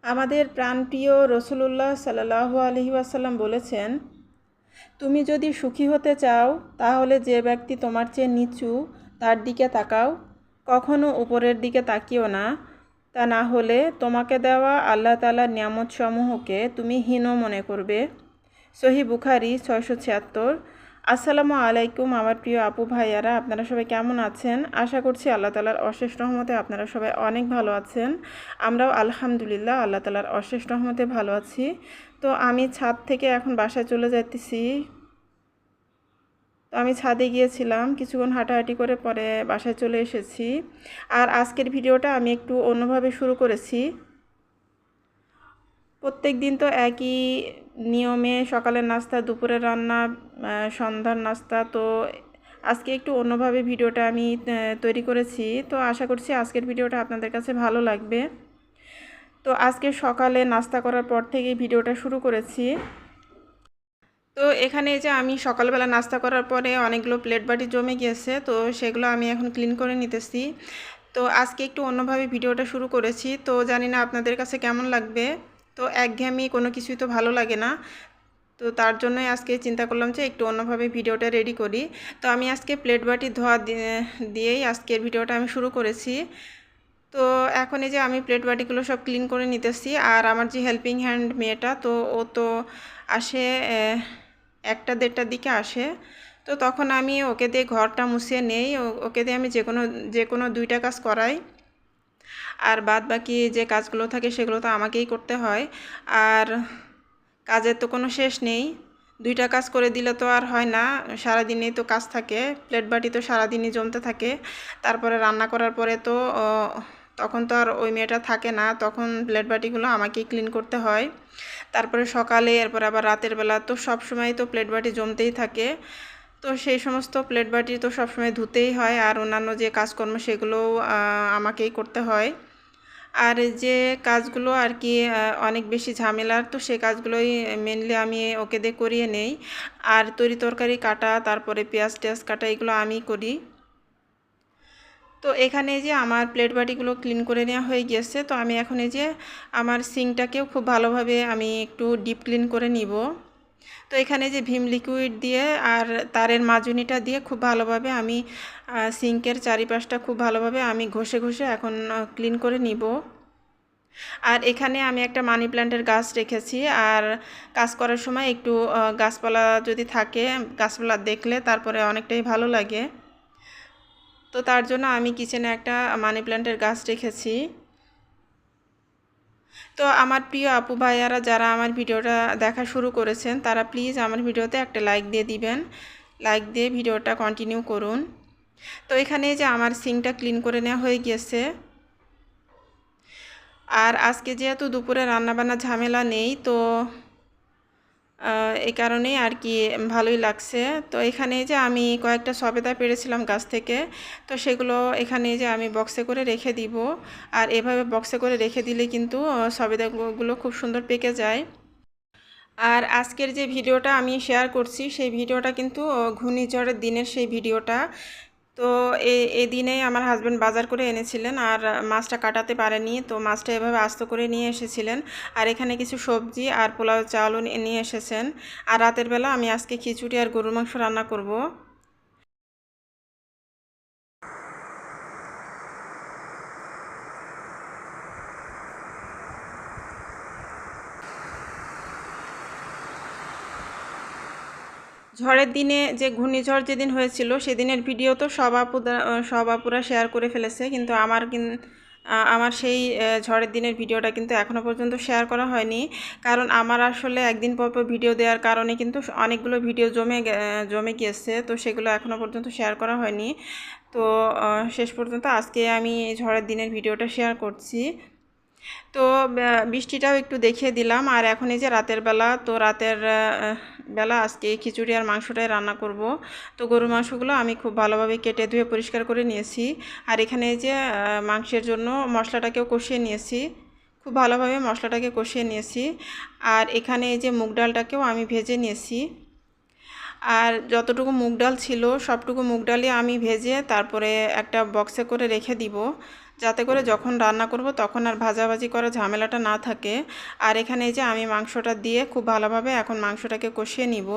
আমাদের প্রাণপ্রিয় রসুলুল্লাহ সাল্লাল্লাহু আলাইহি ওয়াসাল্লাম বলেছেন, তুমি যদি সুখী হতে চাও তাহলে যে ব্যক্তি তোমার চেয়ে নিচু তার দিকে তাকাও, কখনো উপরের দিকে তাকিও না। তা না হলে তোমাকে দেওয়া আল্লাহ তাআলার নিয়ামতসমূহকে তুমি হীন মনে করবে। সহিহ বুখারী 676। আসসালামু আলাইকুম আমার প্রিয় আপু ভাইয়ারা, আপনারা সবাই কেমন আছেন? আশা করছি আল্লাহ তাআলার অশেষ রহমতে আপনারা সবাই অনেক ভালো আছেন। আমরাও আলহামদুলিল্লাহ আল্লাহ তাআলার অশেষ রহমতে ভালো আছি। তো আমি ছাদ থেকে এখন বাসায় চলে যাইতেছি। তো আমি ছাদে গিয়েছিলাম, কিছুক্ষণ হাঁটাহাঁটি করে পরে বাসায় চলে এসেছি। আর আজকের ভিডিওটা আমি একটু অন্যভাবে শুরু করেছি। প্রত্যেক দিন তো একই নিয়মে সকালের নাস্তা, দুপুরের রান্না, সন্ধ্যার নাস্তা। তো আজকে একটু অন্যভাবে ভিডিওটা আমি তৈরি করেছি। তো আশা করছি আজকের ভিডিওটা আপনাদের কাছে ভালো লাগবে। তো আজকে সকালে নাস্তা করার পর থেকেই ভিডিওটা শুরু করেছি। তো এখানে যে আমি সকালবেলা নাস্তা করার পরে অনেকগুলো প্লেট বাটি জমে গিয়েছে, তো সেগুলো আমি এখন ক্লিন করে নিতেছি। তো আজকে একটু অন্যভাবে ভিডিওটা শুরু করেছি, তো জানি না আপনাদের কাছে কেমন লাগবে। তো একঘেয়েমি কোনো কিছুই তো ভালো লাগে না, তো তার জন্যই আজকে চিন্তা করলাম যে একটু অন্যভাবে ভিডিওটা রেডি করি। তো আমি আজকে প্লেট বাটি ধোয়া দিয়েই আজকের ভিডিওটা আমি শুরু করেছি। তো এখন এই যে আমি প্লেট বাটিগুলো সব ক্লিন করে নিতেছি। আর আমার যে হেল্পিং হ্যান্ড মেয়েটা, তো ও তো আসে 1টা-1:30টার দিকে আসে। তো তখন আমি ওকে দিয়ে ঘরটা মুছিয়ে নেই, ওকে দিয়ে আমি যে কোনো 2টা কাজ করাই। আর বাদ বাকি যে কাজগুলো থাকে সেগুলো তো আমাকেই করতে হয়। আর কাজের তো কোনো শেষ নেই, 2টা কাজ করে দিলে তো আর হয় না, সারাদিনেই তো কাজ থাকে। প্লেট বাটি তো সারাদিনই জমতে থাকে। তারপরে রান্না করার পরে তো তখন তো আর ওই মেয়েটা থাকে না, তখন প্লেট বাটিগুলো আমাকেই ক্লিন করতে হয়। তারপরে সকালে, এরপর আবার রাতের বেলা তো সব সময় তো প্লেট বাটি জমতেই থাকে। তো সেই সমস্ত প্লেট বাটি তো সবসময় ধুতেই হয়, আর অন্যান্য যে কাজকর্ম সেগুলোও আমাকেই করতে হয়। আর যে কাজগুলো আর কি অনেক বেশি ঝামেলার, তো সেই কাজগুলোই মেনলি আমি ওকে দিয়ে করিয়ে নেই। আর তরি তরকারি কাটা, তারপরে পেঁয়াজ টেয়াজ কাটা, এগুলো আমি করি। তো এখানে যে আমার প্লেট বাটিগুলো ক্লিন করে নেওয়া হয়ে গিয়েছে। তো আমি এখন এই যে আমার সিঙ্কটাকেও খুব ভালোভাবে আমি একটু ডিপ ক্লিন করে নিব। তো এখানে যে ভিম লিকুইড দিয়ে আর তারের মাজুনিটা দিয়ে খুব ভালোভাবে আমি সিঙ্কের চারিপাশটা খুব ভালোভাবে আমি ঘষে ঘষে এখন ক্লিন করে নিব। আর এখানে আমি একটা মানি প্ল্যান্টের গাছ রেখেছি। আর কাজ করার সময় একটু গাছপালা যদি থাকে, গাছপালা দেখলে তারপরে অনেকটাই ভালো লাগে। তো তার জন্য আমি কিচেনে একটা মানি প্ল্যান্টের গাছ রেখেছি। তো আমার প্রিয় আপু ভাইয়ারা যারা আমার ভিডিওটা দেখা শুরু করেছেন, তারা প্লিজ আমার ভিডিওতে একটা লাইক দিয়ে দিবেন। লাইক দিয়ে ভিডিওটা কন্টিনিউ করুন। তো এখানে যে আমার সিঙ্কটা ক্লিন করে নেওয়া হয়ে গিয়েছে। আর আজকে যেহেতু দুপুরে রান্নাবান্না ঝামেলা নেই, তো এই কারণেই আর কি ভালোই লাগছে। তো এখানে যে আমি কয়েকটা সবেদা পেড়েছিলাম গাছ থেকে, তো সেগুলো এখানে যে আমি বক্সে করে রেখে দিব। আর এভাবে বক্সে করে রেখে দিলে কিন্তু সবেদাগুলো খুব সুন্দর পেকে যায়। আর আজকের যে ভিডিওটা আমি শেয়ার করছি, সেই ভিডিওটা কিন্তু ঘূর্ণিঝড়ের দিনের সেই ভিডিওটা। তো এই দিনেই আমার হাজব্যান্ড বাজার করে এনেছিলেন, আর মাছটা কাটাতে পারেনি, তো মাছটা এভাবে আস্ত করে নিয়ে এসেছিলেন। আর এখানে কিছু সবজি আর পোলাও চালও নিয়ে এসেছেন। আর রাতের বেলা আমি আজকে খিচুড়ি আর গরুর মাংস রান্না করব। ঝড়ের দিনে যে ঘূর্ণিঝড় যেদিন হয়েছিল সেদিনের ভিডিও তো সব আপুরা শেয়ার করে ফেলেছে, কিন্তু আমার সেই ঝড়ের দিনের ভিডিওটা কিন্তু এখনও পর্যন্ত শেয়ার করা হয়নি। কারণ আমার আসলে একদিন পর পর ভিডিও দেওয়ার কারণে কিন্তু অনেকগুলো ভিডিও জমে গিয়েছে, তো সেগুলো এখনও পর্যন্ত শেয়ার করা হয়নি। তো শেষ পর্যন্ত আজকে আমি ঝড়ের দিনের ভিডিওটা শেয়ার করছি। তো বৃষ্টিটাও একটু দেখিয়ে দিলাম। আর এখন এই যে রাতের বেলা, তো রাতের বেলা আজকে খিচুড়ি আর মাংসটাই রান্না করব। তো গরুর মাংসগুলো আমি খুব ভালোভাবে কেটে ধুয়ে পরিষ্কার করে নিয়েছি। আর এখানে এই যে মাংসের জন্য মশলাটাকেও কষিয়ে নিয়েছি, খুব ভালোভাবে মশলাটাকে কষিয়ে নিয়েছি। আর এখানে এই যে মুগ ডালটাকেও আমি ভেজে নিয়েছি। আর যতটুকু মুগ ডাল ছিল সবটুকু মুগ ডালই আমি ভেজে তারপরে একটা বক্সে করে রেখে দিব, যাতে করে যখন রান্না করব তখন আর ভাজাভাজি করা ঝামেলাটা না থাকে। আর এখানে এই যে আমি মাংসটা দিয়ে খুব ভালোভাবে এখন মাংসটাকে কষিয়ে নিব।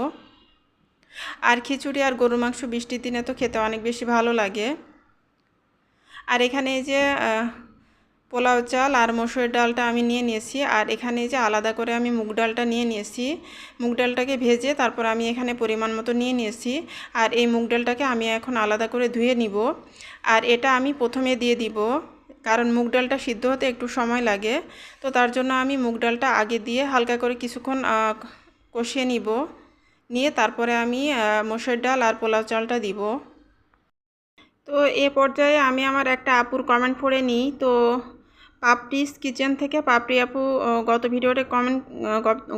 আর খিচুড়ি আর গরুর মাংস বৃষ্টির দিনে তো খেতে অনেক বেশি ভালো লাগে। আর এখানে এই যে পোলাও চাল আর মসুরের ডালটা আমি নিয়ে নিয়েছি, আর এখানে যে আলাদা করে আমি মুগ ডালটা নিয়ে নিয়েছি। মুগ ডালটাকে ভেজে তারপর আমি এখানে পরিমাণ মতো নিয়ে নিয়েছি। আর এই মুগ ডালটাকে আমি এখন আলাদা করে ধুয়ে নিব। আর এটা আমি প্রথমে দিয়ে দিব, কারণ মুগ ডালটা সিদ্ধ হতে একটু সময় লাগে। তো তার জন্য আমি মুগ ডালটা আগে দিয়ে হালকা করে কিছুক্ষণ কষিয়ে নিব, নিয়ে তারপরে আমি মসুরের ডাল আর পোলাও চালটা দিব। তো এ পর্যায়ে আমি আমার একটা আপুর কমেন্ট পড়ে নিই। তো পাপড়িস কিচেন থেকে পাপড়ি আপু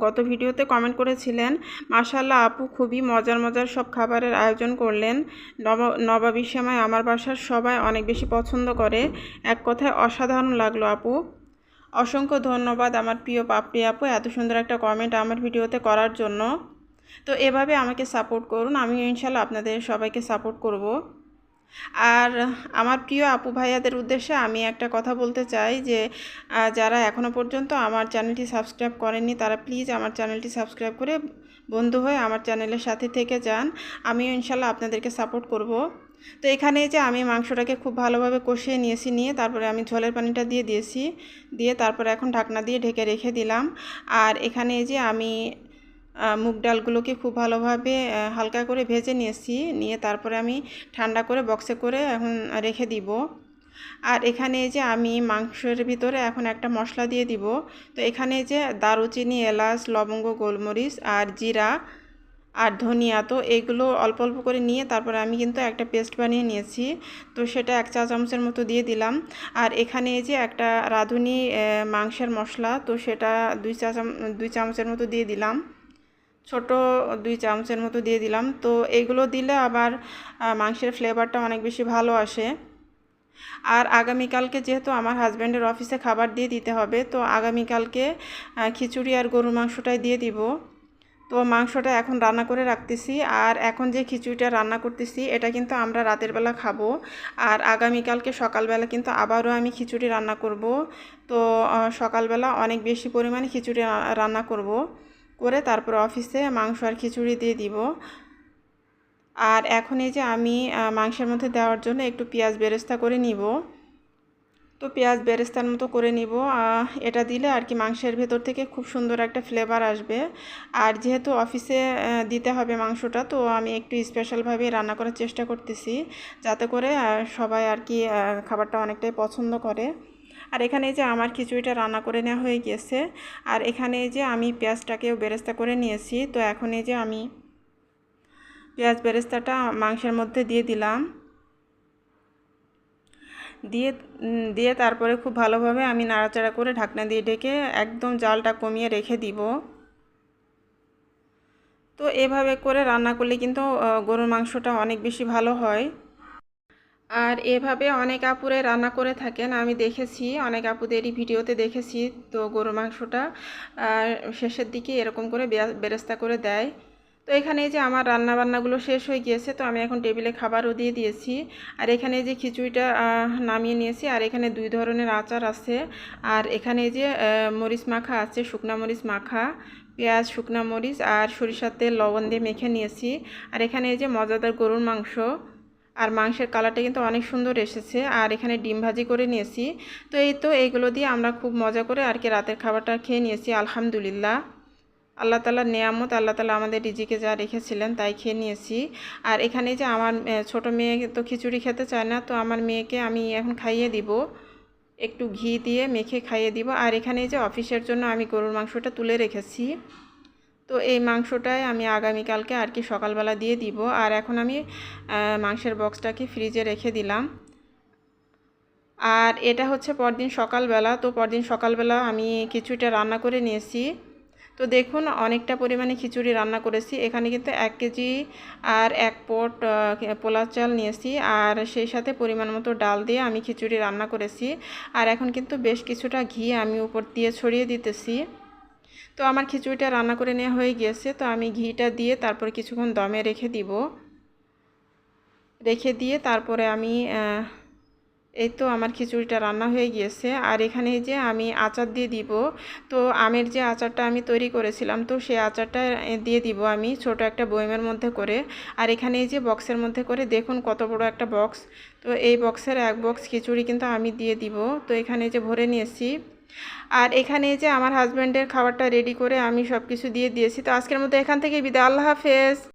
গত ভিডিওতে কমেন্ট করেছিলেন, মাশাআল্লাহ আপু খুবই মজার মজার সব খাবারের আয়োজন করলেন। নবাবী সেমাই আমার বাসার সবাই অনেক বেশি পছন্দ করে, এক কথায় অসাধারণ লাগলো আপু। অসংখ্য ধন্যবাদ আমার প্রিয় পাপড়ি আপু এত সুন্দর একটা কমেন্ট আমার ভিডিওতে করার জন্য। তো এভাবে আমাকে সাপোর্ট করুন, আমি ইনশাল্লাহ আপনাদের সবাইকে সাপোর্ট করব। আর আমার প্রিয় আপু ভাইয়াদের উদ্দেশ্যে আমি একটা কথা বলতে চাই যে যারা এখনও পর্যন্ত আমার চ্যানেলটি সাবস্ক্রাইব করেননি তারা প্লিজ আমার চ্যানেলটি সাবস্ক্রাইব করে বন্ধু হয়ে আমার চ্যানেলের সাথে থেকে যান, আমিও ইনশাল্লাহ আপনাদেরকে সাপোর্ট করব। তো এখানে যে আমি মাংসটাকে খুব ভালোভাবে কষিয়ে নিয়েছি, নিয়ে তারপরে আমি ঝোলের পানিটা দিয়ে দিয়েছি, দিয়ে তারপরে এখন ঢাকনা দিয়ে ঢেকে রেখে দিলাম। আর এখানে যে আমি মুগ ডালগুলোকে খুব ভালোভাবে হালকা করে ভেজে নিয়েছি, নিয়ে তারপরে আমি ঠান্ডা করে বক্সে করে এখন রেখে দিব। আর এখানে যে আমি মাংসের ভিতরে এখন একটা মশলা দিয়ে দিব। তো এখানে যে দারুচিনি, এলাচ, লবঙ্গ, গোলমরিচ আর জিরা আর ধনিয়া, তো এগুলো অল্প অল্প করে নিয়ে তারপরে আমি কিন্তু একটা পেস্ট বানিয়ে নিয়েছি। তো সেটা 1 চা চামচের মতো দিয়ে দিলাম। আর এখানে যে একটা রাঁধুনি মাংসের মশলা, তো সেটা 2 চামচের মতো দিয়ে দিলাম, ছোট 2 চামচের মতো দিয়ে দিলাম। তো এগুলো দিলে আবার মাংসের ফ্লেভারটা অনেক বেশি ভালো আসে। আর আগামীকালকে যেহেতু আমার হাজব্যান্ডের অফিসে খাবার দিয়ে দিতে হবে, তো আগামীকালকে খিচুড়ি আর গরুর মাংসটাই দিয়ে দিব। তো মাংসটা এখন রান্না করে রাখতেছি, আর এখন যে খিচুড়িটা রান্না করতেছি এটা কিন্তু আমরা রাতের বেলা খাবো। আর আগামীকালকে সকালবেলা কিন্তু আবারও আমি খিচুড়ি রান্না করব। তো সকালবেলা অনেক বেশি পরিমাণে খিচুড়ি রান্না করব, করে তারপর অফিসে মাংস আর খিচুড়ি দিয়ে দিব। আর এখন এই যে আমি মাংসের মধ্যে দেওয়ার জন্য একটু পেঁয়াজ বেরেস্তা করে নিব। তো পেঁয়াজ বেরেস্তার মতো করে নিব, এটা দিলে আর কি মাংসের ভেতর থেকে খুব সুন্দর একটা ফ্লেভার আসবে। আর যেহেতু অফিসে দিতে হবে মাংসটা, তো আমি একটু স্পেশালভাবে রান্না করার চেষ্টা করতেছি, যাতে করে সবাই আর কি খাবারটা অনেকটাই পছন্দ করে। আর এখানে যে আমার খিচুড়িটা রান্না করে নেওয়া হয়ে গেছে। আর এখানে যে আমি পেঁয়াজটাকেও বেরেস্তা করে নিয়েছি। তো এখন এই যে আমি পেঁয়াজ বেরেস্তাটা মাংসের মধ্যে দিয়ে দিলাম, দিয়ে দিয়ে তারপরে খুব ভালোভাবে আমি নাড়াচাড়া করে ঢাকনা দিয়ে ঢেকে একদম জালটা কমিয়ে রেখে দিব। তো এভাবে করে রান্না করলে কিন্তু গরুর মাংসটা অনেক বেশি ভালো হয়। আর এভাবে অনেক আপুরে রান্না করে থাকেন, আমি দেখেছি অনেক আপুদেরই ভিডিওতে দেখেছি। তো গরুর মাংসটা শেষের দিকে এরকম করে বেরেস্তা করে দেয়। তো এখানে যে আমার রান্নাবান্নাগুলো শেষ হয়ে গিয়েছে, তো আমি এখন টেবিলে খাবারও দিয়ে দিয়েছি। আর এখানে যে খিচুড়িটা নামিয়ে নিয়েছি, আর এখানে 2 ধরনের আচার আছে। আর এখানে যে মরিচ মাখা আছে, শুকনা মরিচ মাখা, পেঁয়াজ, শুকনা মরিচ আর সরিষার তেল লবণ দিয়ে মেখে নিয়েছি। আর এখানে এই যে মজাদার গরুর মাংস, আর মাংসের কালারটা কিন্তু অনেক সুন্দর এসেছে। আর এখানে ডিম ভাজি করে নিয়েছি। তো এইগুলো দিয়ে আমরা খুব মজা করে আর কি রাতের খাবারটা খেয়ে নিয়েছি আলহামদুলিল্লাহ। আল্লাহ তাআলার নেয়ামত, আল্লাহ তাআলা আমাদের রিজিকে যা রেখেছিলেন তাই খেয়ে নিয়েছি। আর এখানে যে আমার ছোট মেয়ে তো খিচুড়ি খেতে চায় না, তো আমার মেয়েকে আমি এখন খাইয়ে দিব, একটু ঘি দিয়ে মেখে খাইয়ে দিব। আর এখানে যে অফিসের জন্য আমি গরুর মাংসটা তুলে রেখেছি, তো এই মাংসটাই আমি আগামীকালকে আর কি সকালবেলা দিয়ে দিব। আর এখন আমি মাংসের বক্সটাকে ফ্রিজে রেখে দিলাম। আর এটা হচ্ছে পরদিন সকালবেলা। তো পরদিন সকালবেলা আমি খিচুড়িটা রান্না করে নিয়েছি। তো দেখুন অনেকটা পরিমাণে খিচুড়ি রান্না করেছি। এখানে কিন্তু 1 কেজি আর 1 পট পোলাও চাল নিয়েছি, আর সেই সাথে পরিমাণ মতো ডাল দিয়ে আমি খিচুড়ি রান্না করেছি। আর এখন কিন্তু বেশ কিছুটা ঘি আমি উপর দিয়ে ছড়িয়ে দিতেছি। তো আমার খিচুড়িটা রান্না করে নেওয়া হয়ে গিয়েছে। তো আমি ঘিটা দিয়ে তারপর কিছুক্ষণ দমে রেখে দিব। রেখে দিয়ে তারপরে আমি এই তো আমার খিচুড়িটা রান্না হয়ে গিয়েছে। আর এখানে যে আমি আচার দিয়ে দিব। তো আমের যে আচারটা আমি তৈরি করেছিলাম, তো সেই আচারটা দিয়ে দিব আমি ছোট একটা বয়মের মধ্যে করে। আর এখানে এই যে বক্সের মধ্যে করে, দেখুন কত বড় একটা বক্স। তো এই বক্সের এক বক্স খিচুড়ি কিন্তু আমি দিয়ে দিব। তো এখানে যে ভরে নিয়েছি। আর এখানে যে আমার হাজব্যান্ডের খাবারটা রেডি করে আমি সব কিছু দিয়ে দিয়েছি। তো আজকের মতো এখান থেকে বিদায়, আল্লাহ হাফেজ।